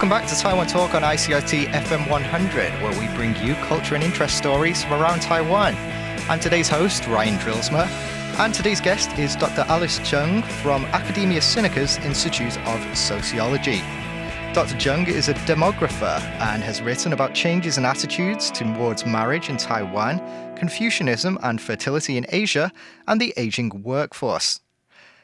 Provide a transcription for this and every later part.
Welcome back to Taiwan Talk on ICRT FM 100, where we bring you culture and interest stories from around Taiwan. I'm today's host, Ryan Drilsma, and today's guest is Dr. Alice Cheng from Academia Sinica's Institute of Sociology. Dr. Cheng is a demographer and has written about changes in attitudes towards marriage in Taiwan, Confucianism and fertility in Asia, and the aging workforce.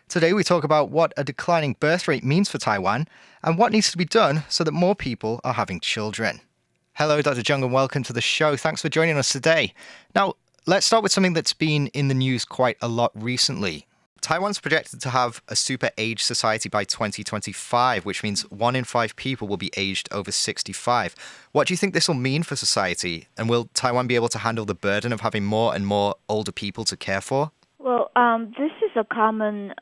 Today we talk about what a declining birth rate means for Taiwan and what needs to be done so that more people are having children. Hello, Dr. Cheng, and welcome to the show. Thanks for joining us today. Now, let's start with something that's been in the news quite a lot recently. Taiwan's projected to have a super age society by 2025, which means 1 in 5 people will be aged over 65. What do you think this will mean for society? And will Taiwan be able to handle the burden of having more and more older people to care for? Well, this is a common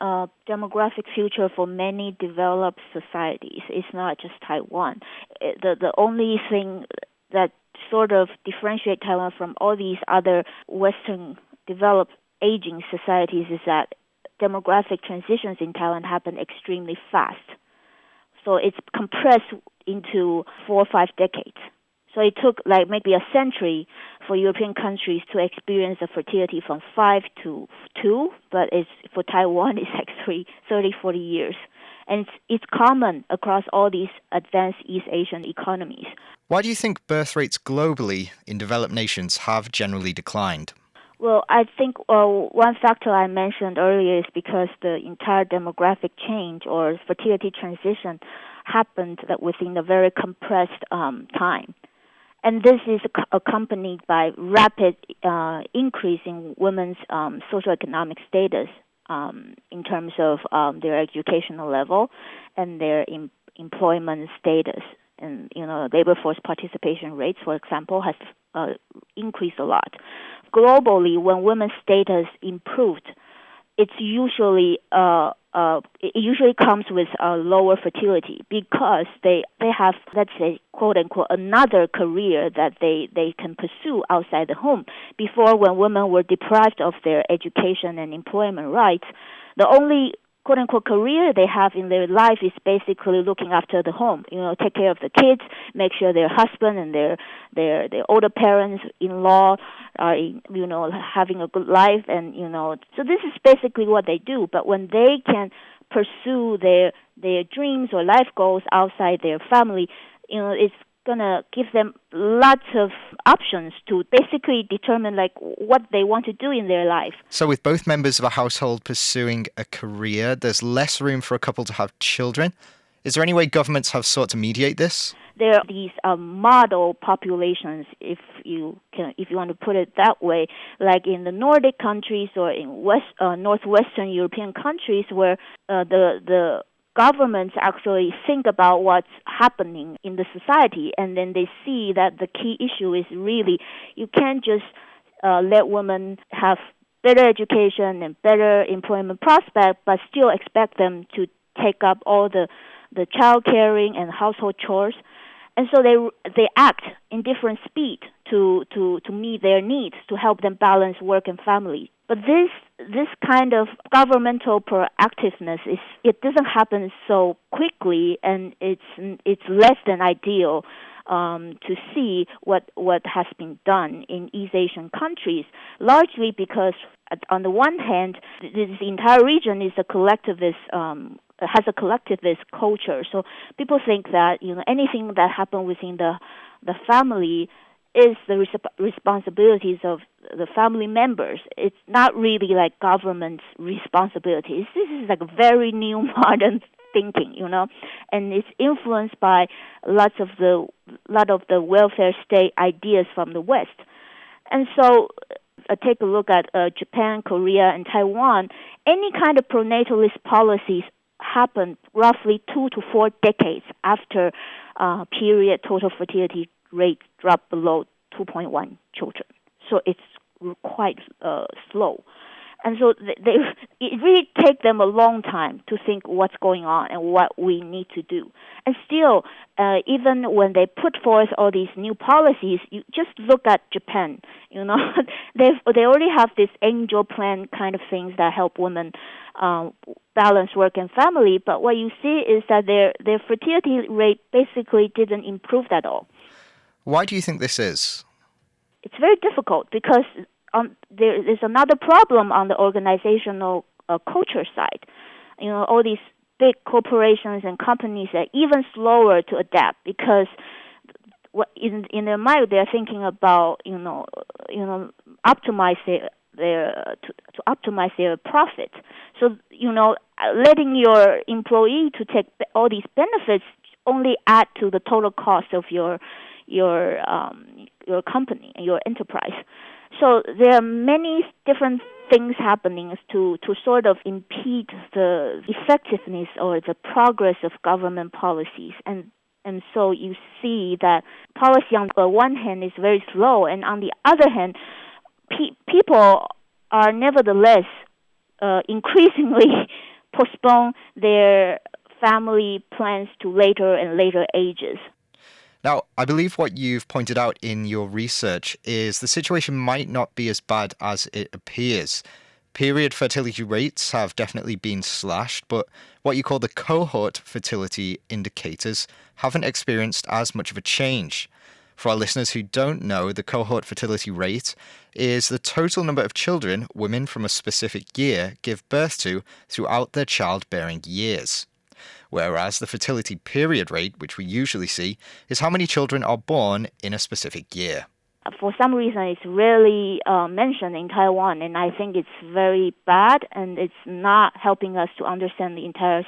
demographic future for many developed societies. It's not just Taiwan. The only thing that sort of differentiates Taiwan from all these other Western developed aging societies is that demographic transitions in Taiwan happen extremely fast. So it's compressed into 4 or 5 decades. So it took maybe a century for European countries to experience a fertility from 5 to 2, but for Taiwan it's like 30, 40 years. And it's common across all these advanced East Asian economies. Why do you think birth rates globally in developed nations have generally declined? Well, I think one factor I mentioned earlier is because the entire demographic change or fertility transition happened within a very compressed time. And this is accompanied by rapid increase in women's socioeconomic status in terms of their educational level and their employment status. And, labor force participation rates, for example, has increased a lot. Globally, when women's status improved, it usually comes with a lower fertility because they have, let's say, quote unquote, another career that they can pursue outside the home. Before, when women were deprived of their education and employment rights, the only quote unquote career they have in their life is basically looking after the home, take care of the kids, make sure their husband and their older parents-in-law are, having a good life, and so this is basically what they do. But when they can pursue their dreams or life goals outside their family, it's gonna give them lots of options to basically determine what they want to do in their life. So with both members of a household pursuing a career, there's less room for a couple to have children. Is there any way governments have sought to mediate this? There are these model populations, if you want to put it that way, like in the Nordic countries or in northwestern European countries, where the governments actually think about what's happening in the society, and then they see that the key issue is really you can't just let women have better education and better employment prospects, but still expect them to take up all the child caring and household chores. And so they act in different speed to meet their needs, to help them balance work and family. But this kind of governmental proactiveness it doesn't happen so quickly, and it's less than ideal to see what has been done in East Asian countries, largely because on the one hand, this entire region is has a collectivist culture. So people think that anything that happens within the family is the responsibilities of the family members. It's not really like government's responsibilities. This is like very new modern thinking, and it's influenced by a lot of the welfare state ideas from the West. And so take a look at Japan, Korea, and Taiwan. Any kind of pronatalist policies happened roughly 2 to 4 decades after period total fertility rate dropped below 2.1 children. So it's quite slow. And so it really takes them a long time to think what's going on and what we need to do. And still, even when they put forth all these new policies, you just look at Japan. They already have this angel plan kind of things that help women balance work and family. But what you see is that their fertility rate basically didn't improve at all. Why do you think this is? It's very difficult because there's another problem on the organizational culture side. All these big corporations and companies are even slower to adapt because in their mind they're thinking about optimize to optimize their profit. So letting your employee to take all these benefits only add to the total cost of your company and your enterprise. So there are many different things happening to sort of impede the effectiveness or the progress of government policies. And so you see that policy on the one hand is very slow, and on the other hand, people are nevertheless increasingly postpone their family plans to later and later ages. Now, I believe what you've pointed out in your research is the situation might not be as bad as it appears. Period fertility rates have definitely been slashed, but what you call the cohort fertility indicators haven't experienced as much of a change. For our listeners who don't know, the cohort fertility rate is the total number of children women from a specific year give birth to throughout their childbearing years. Whereas the fertility period rate, which we usually see, is how many children are born in a specific year. For some reason, it's rarely mentioned in Taiwan, and I think it's very bad, and it's not helping us to understand the entire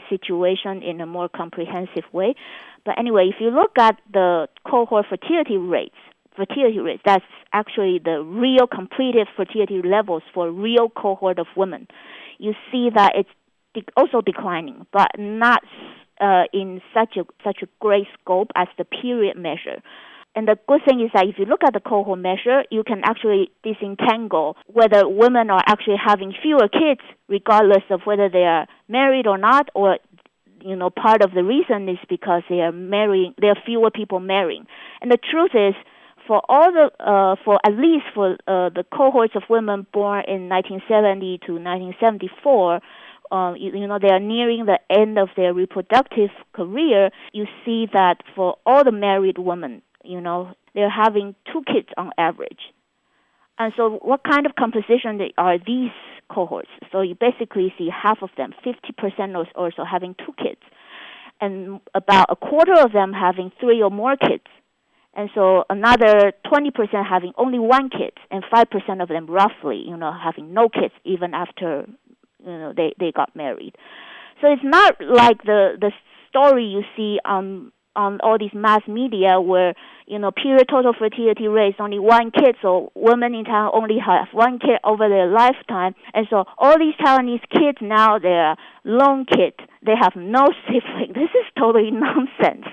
situation in a more comprehensive way. But anyway, if you look at the cohort fertility rates, that's actually the real completed fertility levels for a real cohort of women. You see that it's also declining, but not in such a great scope as the period measure. And the good thing is that if you look at the cohort measure, you can actually disentangle whether women are actually having fewer kids, regardless of whether they are married or not, or part of the reason is because they are marrying. There are fewer people marrying. And the truth is, for at least the cohorts of women born in 1970 to 1974. They are nearing the end of their reproductive career. You see that for all the married women, they're having 2 kids on average. And so what kind of composition are these cohorts? So you basically see half of them, 50% or so, having 2 kids. And about a quarter of them having 3 or more kids. And so another 20% having only 1 kid, and 5% of them roughly, having no kids even after they got married. So it's not like the story you see on all these mass media where period total fertility rate is only 1 kid, so women in Taiwan only have 1 kid over their lifetime, and so all these Taiwanese kids now they're lone kids. They have no sibling. This is totally nonsense.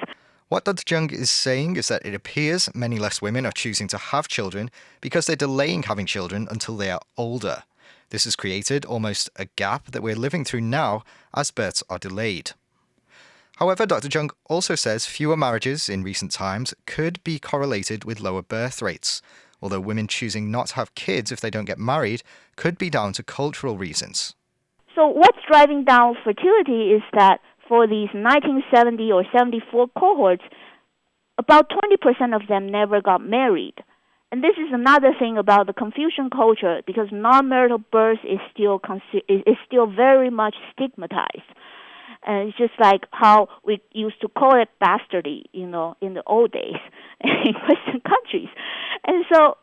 What Dr. Cheng is saying is that it appears many less women are choosing to have children because they're delaying having children until they are older. This has created almost a gap that we're living through now as births are delayed. However, Dr. Cheng also says fewer marriages in recent times could be correlated with lower birth rates, although women choosing not to have kids if they don't get married could be down to cultural reasons. So what's driving down fertility is that for these 1970 or 74 cohorts, about 20% of them never got married. And this is another thing about the Confucian culture, because non-marital birth is still very much stigmatized. And it's just like how we used to call it bastardy, in the old days in Western countries. And so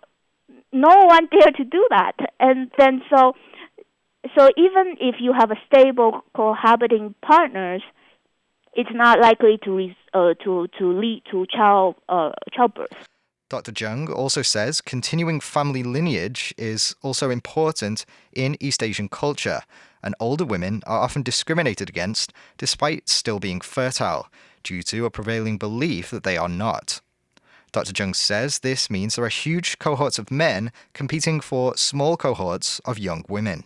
no one dared to do that. And then so even if you have a stable cohabiting partners, it's not likely to lead to childbirth. Dr. Cheng also says continuing family lineage is also important in East Asian culture, and older women are often discriminated against despite still being fertile, due to a prevailing belief that they are not. Dr. Cheng says this means there are huge cohorts of men competing for small cohorts of young women.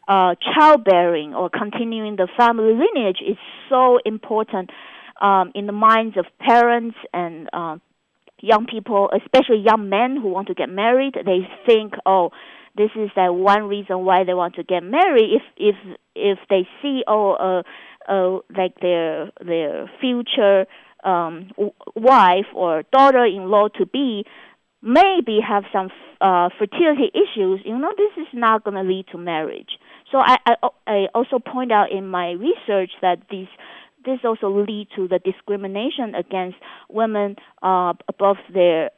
Childbearing or continuing the family lineage is so important in the minds of parents and young people, especially young men who want to get married. They think, oh, this is that one reason why they want to get married. If they see like their future wife or daughter-in-law to be maybe have some fertility issues, this is not going to lead to marriage. So I also point out in my research that this also lead to the discrimination against women above their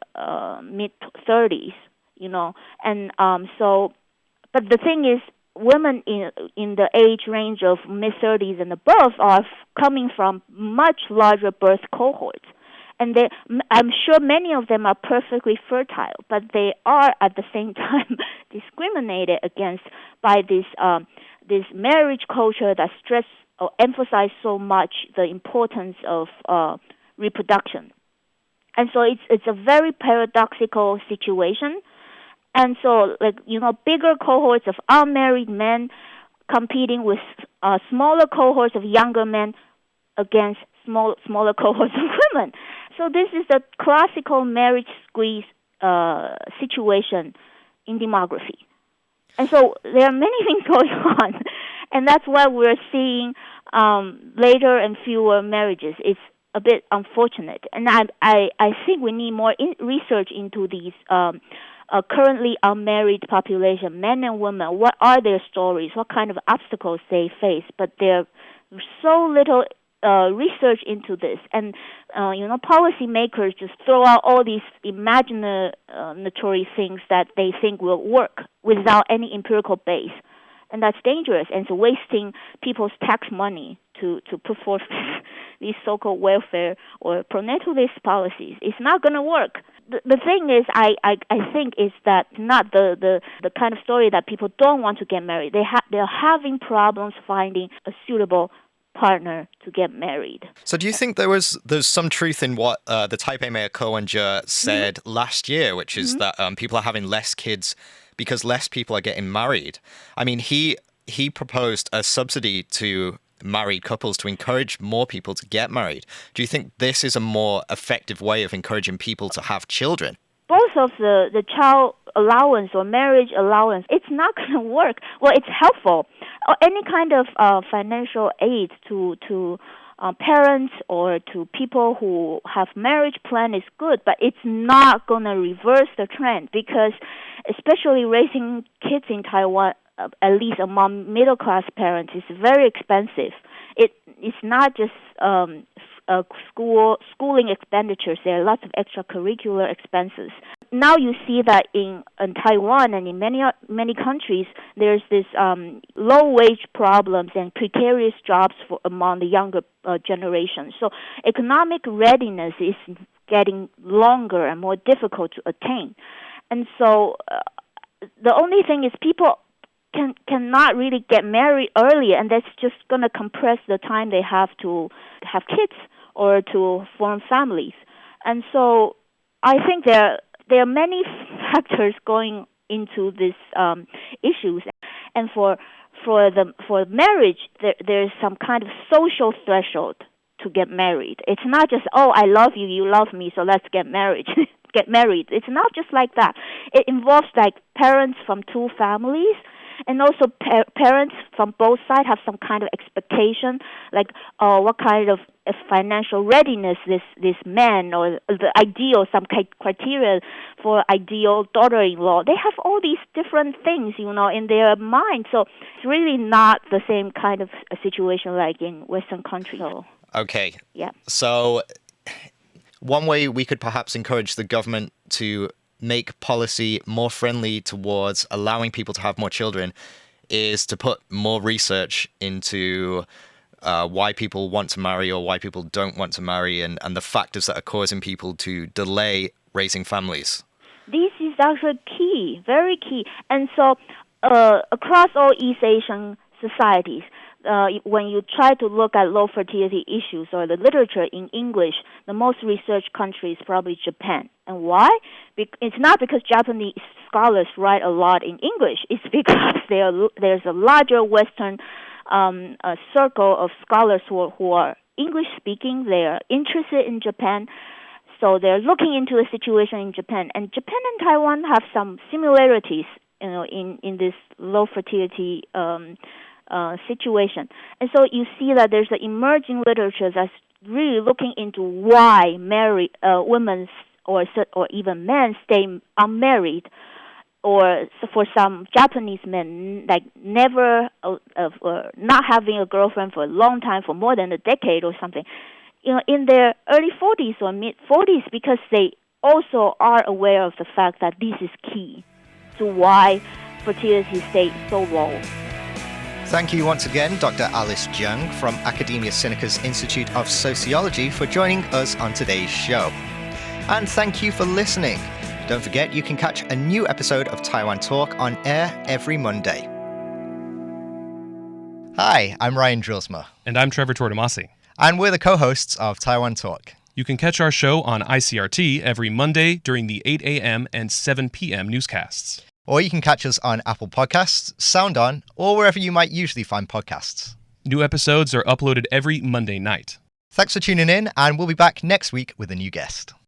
mid-30s, and so. But the thing is, women in the age range of mid-30s and above are coming from much larger birth cohorts. And I'm sure many of them are perfectly fertile, but they are at the same time discriminated against by this marriage culture that stress or emphasize so much the importance of reproduction. And so it's a very paradoxical situation. And so, bigger cohorts of unmarried men competing with smaller cohorts of younger men against smaller cohorts of women. So this is the classical marriage squeeze situation in demography. And so there are many things going on, and that's why we're seeing later and fewer marriages. It's a bit unfortunate, and I think we need more research into these currently unmarried population, men and women. What are their stories? What kind of obstacles they face? But there's so little research into this, and policymakers just throw out all these imaginatory things that they think will work without any empirical base, and that's dangerous, and it's wasting people's tax money to put forth these so-called welfare or pronatalist policies. It's not going to work. The thing is, I think is that not the kind of story that people don't want to get married. They're having problems finding a suitable partner to get married. So do you think there's some truth in what the Taipei Mayor Ko Wen-je said last year, which is that people are having less kids because less people are getting married? I mean, he proposed a subsidy to married couples to encourage more people to get married. Do you think this is a more effective way of encouraging people to have children? Both of the child allowance or marriage allowance, it's not going to work. Well, it's helpful. Any kind of financial aid to parents or to people who have marriage plan is good, but it's not going to reverse the trend, because especially raising kids in Taiwan, at least among middle-class parents, is very expensive. It's not just schooling expenditures. There are lots of extracurricular expenses. Now you see that in Taiwan and in many countries, there's this low-wage problems and precarious jobs among the younger generation. So economic readiness is getting longer and more difficult to attain. And so the only thing is people cannot really get married early, and that's just going to compress the time they have to have kids or to form families. And so I think there are many factors going into these issues, and for marriage, there's some kind of social threshold to get married. It's not just, oh, I love you, you love me, so let's get married. Get married. It's not just like that. It involves like parents from two families. And also parents from both sides have some kind of expectation, like what kind of financial readiness this man, or the ideal, some criteria for ideal daughter-in-law. They have all these different things, in their mind. So it's really not the same kind of a situation like in Western countries. Okay. Yeah. So one way we could perhaps encourage the government to make policy more friendly towards allowing people to have more children is to put more research into why people want to marry or why people don't want to marry, and the factors that are causing people to delay raising families. This is actually key, very key. And so across all East Asian societies, when you try to look at low fertility issues or the literature in English, the most researched country is probably Japan. And why? It's not because Japanese scholars write a lot in English. It's because there's a larger Western circle of scholars who are English speaking. They are interested in Japan. So they're looking into the situation in Japan. And Japan and Taiwan have some similarities, in this low fertility situation. And so you see that there's an emerging literature that's really looking into why women or even men stay unmarried, or for some Japanese men, like never not having a girlfriend for a long time, for more than a decade or something, in their early 40s or mid-40s, because they also are aware of the fact that this is key to why fertility stays so low. Thank you once again, Dr. Alice Cheng from Academia Sinica's Institute of Sociology for joining us on today's show. And thank you for listening. Don't forget, you can catch a new episode of Taiwan Talk on air every Monday. Hi, I'm Ryan Drilsma. And I'm Trevor Tortomasi. And we're the co-hosts of Taiwan Talk. You can catch our show on ICRT every Monday during the 8 a.m. and 7 p.m. newscasts. Or you can catch us on Apple Podcasts, SoundOn, or wherever you might usually find podcasts. New episodes are uploaded every Monday night. Thanks for tuning in, and we'll be back next week with a new guest.